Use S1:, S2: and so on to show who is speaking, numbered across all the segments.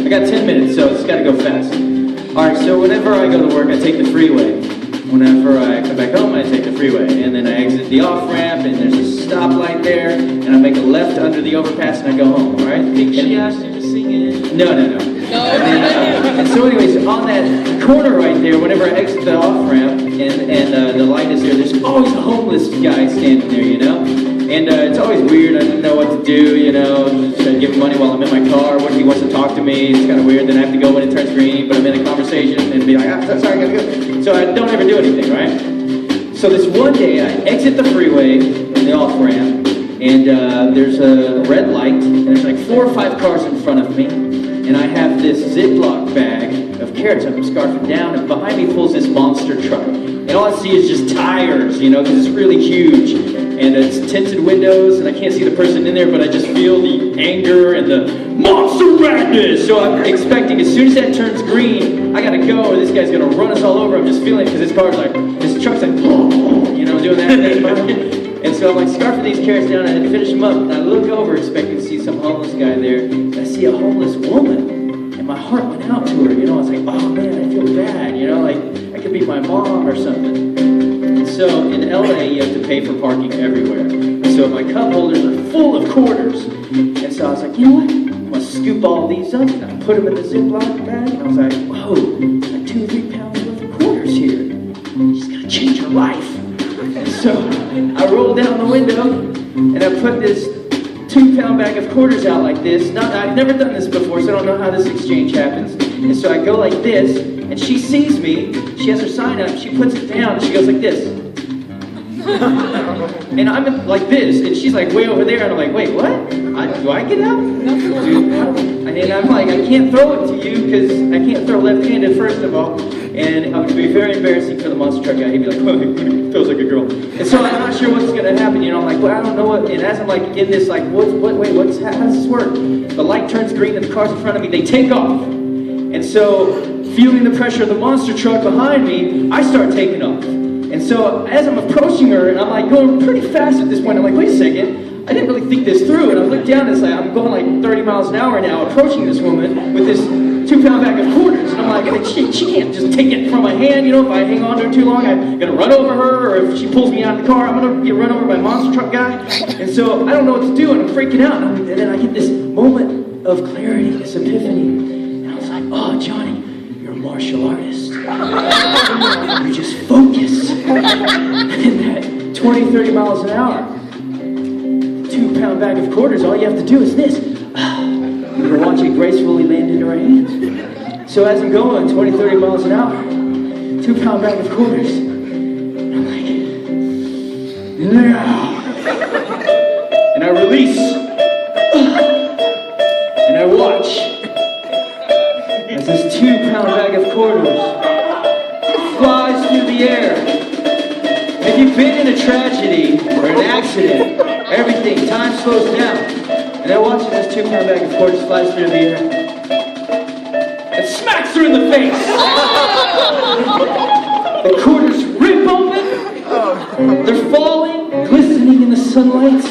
S1: I got 10 minutes, so it's got to go fast. All right, so whenever I go to work, I take the freeway. Whenever I come back home, I take the freeway. And then I exit the off-ramp, and there's a stoplight there, and I make a left under the overpass, and I go home, all right?
S2: She asked you to sing it.
S1: No. And so anyways, on that corner right there, whenever I exit the off-ramp, and the light is there, there's always a homeless guy standing there, you know? And it's always weird. I didn't know what to do, you know. Should I give him money while I'm in my car? What if he wants to talk to me? It's kind of weird. Then I have to go when it turns green, but I'm in a conversation and be like, sorry, I gotta go. So I don't ever do anything, right? So this one day, I exit the freeway in the off-ramp, and there's a red light, and there's like 4 or 5 cars in front of me, and I have this Ziploc bag of carrots. I'm scarfing down, and behind me pulls this monster truck. And all I see is just tires, you know, because it's really huge. And it's tinted windows, and I can't see the person in there, but I just feel the anger and the monster madness. So I'm expecting as soon as that turns green, I gotta go, or this guy's gonna run us all over. I'm just feeling it, because his truck's like, you know, doing that thing. And so I'm like scarfing these carrots down, and I finish them up, and I look over expecting to see some homeless guy there, and I see a homeless woman, and my heart went out to her, you know. I was like, oh man, I feel bad, you know, like I could be my mom or something. So in LA, you have to pay for parking everywhere. So my cup holders are full of quarters. And so I was like, you know what? I'm going to scoop all these up, and I put them in the Ziploc bag. And I was like, whoa, like 2 or 3 pounds worth of quarters here. She's going to change her life. And so I rolled down the window, and I put this 2-pound bag of quarters out like this. I've never done this before, so I don't know how this exchange happens. And so I go like this, and she sees me. She has her sign up. She puts it down, and she goes like this. And I'm like this, and she's like way over there, and I'm like, wait, what? Do I get out? And I'm like, I can't throw it to you, because I can't throw left-handed, first of all. And it would be very embarrassing for the monster truck guy. He'd be like, oh, he feels like a girl. And so I'm not sure what's going to happen, you know. I'm like, well, I don't know what. And as I'm like in this, like, how does this work? The light turns green, and the cars in front of me, they take off. And so, feeling the pressure of the monster truck behind me, I start taking off. And so, as I'm approaching her, and I'm like going pretty fast at this point, I'm like, wait a second, I didn't really think this through. And I look down, and it's like, I'm going like 30 miles an hour now, approaching this woman with this 2-pound bag of quarters. And I'm like, she can't just take it from my hand, you know. If I hang on to her too long, I'm going to run over her, or if she pulls me out of the car, I'm going to get run over by a monster truck guy. And so, I don't know what to do, and I'm freaking out. And then I get this moment of clarity, this epiphany. And I was like, oh, Johnny, you're a martial artist. You just focus. And that 20, 30 miles an hour, 2-pound bag of quarters, all you have to do is this. You're going to watch it gracefully land into her hands. So as I'm going 20, 30 miles an hour, 2-pound bag of quarters, and I'm like, now. And I release. And I watch as this 2-pound bag of quarters flies through the air. Have you been in a tragedy or an accident? Everything, time slows down. And I watch as this 2-pound bag of quarters flies through the air and smacks her in the face. The quarters rip open. They're falling, glistening in the sunlight.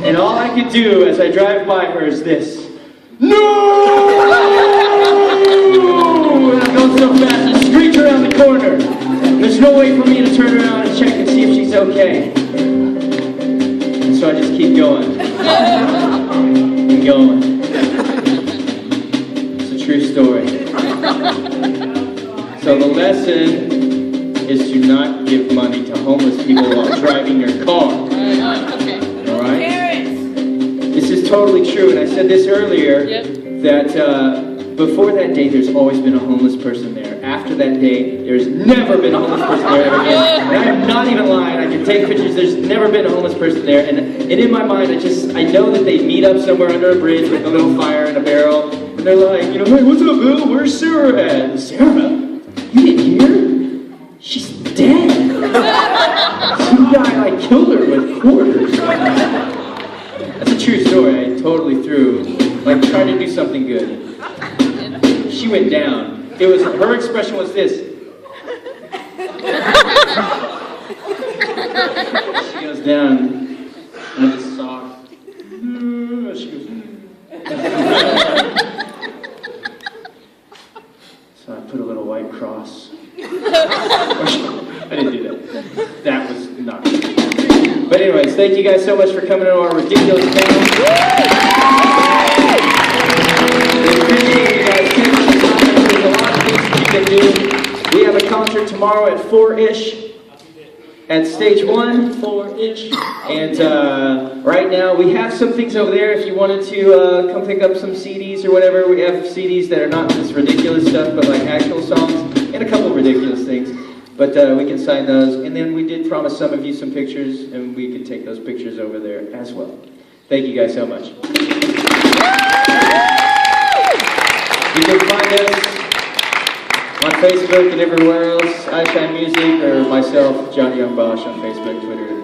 S1: And all I could do as I drive by her is this. No! And I'm going so fast, I screech around the corner. There's no way for me to turn around and check and see if she's okay. And so I just keep going. And going. It's a true story. So the lesson is to not give money to homeless people while driving your car. Alright? This is totally true, and I said this earlier, that before that day, there's always been a homeless person there. After that day, there's never been a homeless person there ever again. And I'm not even lying. I can take pictures. There's never been a homeless person there. And in my mind, I know that they meet up somewhere under a bridge with a little fire and a barrel. And they're like, you know, hey, what's up, Bill? Where's Sarah at? Sarah? You didn't hear? She's dead. Some guy, like, killed her with quarters. That's a true story. I totally threw, like, trying to do something good. She went down. Her expression was this. She goes down, and I just saw her. She goes, thank you guys so much for coming to our ridiculous panel. We appreciate you guys taking the time. There's a lot of things that you can do. We have a concert tomorrow at 4-ish at Stage 1.
S2: 4-ish.
S1: And right now we have some things over there. If you wanted to come pick up some CDs or whatever, we have CDs that are not this ridiculous stuff, but like actual songs and a couple ridiculous things. But we can sign those. And then we did promise some of you some pictures, and we could take those pictures over there as well. Thank you guys so much. You can find us on Facebook and everywhere else, Eyeshine Music, or myself, Johnny Young Bosch, on Facebook, Twitter,